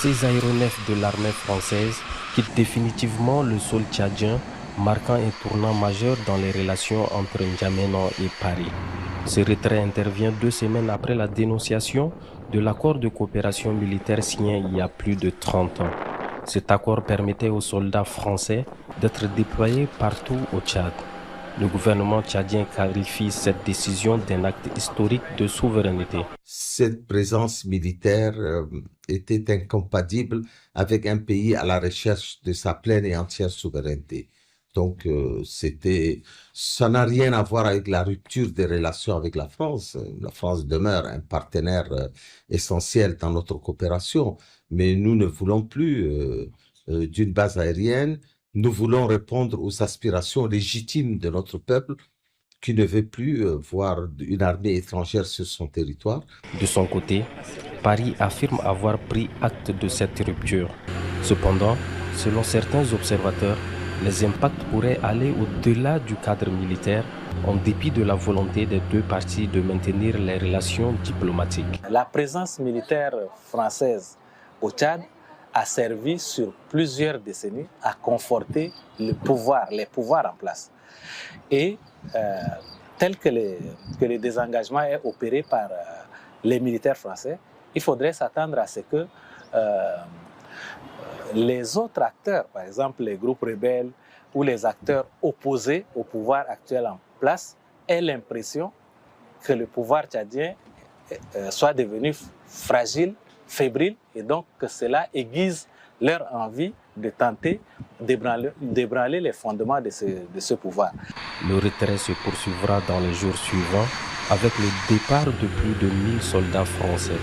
Ces aéronefs de l'armée française quittent définitivement le sol tchadien, marquant un tournant majeur dans les relations entre N'Djamena et Paris. Ce retrait intervient 2 semaines après la dénonciation de l'accord de coopération militaire signé il y a plus de 30 ans. Cet accord permettait aux soldats français d'être déployés partout au Tchad. Le gouvernement tchadien qualifie cette décision d'un acte historique de souveraineté. Cette présence militaire était incompatible avec un pays à la recherche de sa pleine et entière souveraineté. Donc, ça n'a rien à voir avec la rupture des relations avec la France. La France demeure un partenaire essentiel dans notre coopération, mais nous ne voulons plus d'une base aérienne. Nous voulons répondre aux aspirations légitimes de notre peuple qui ne veut plus voir une armée étrangère sur son territoire. De son côté, Paris affirme avoir pris acte de cette rupture. Cependant, selon certains observateurs, les impacts pourraient aller au-delà du cadre militaire en dépit de la volonté des deux parties de maintenir les relations diplomatiques. La présence militaire française au Tchad a servi sur plusieurs décennies à conforter les pouvoirs en place. Et tel que le désengagement est opéré par les militaires français, il faudrait s'attendre à ce que les autres acteurs, par exemple les groupes rebelles ou les acteurs opposés au pouvoir actuel en place, aient l'impression que le pouvoir tchadien soit devenu fragile, fébrile, et donc que cela aiguise leur envie de tenter d'ébranler les fondements de ce pouvoir. Le retrait se poursuivra dans les jours suivants avec le départ de plus de 1000 soldats français.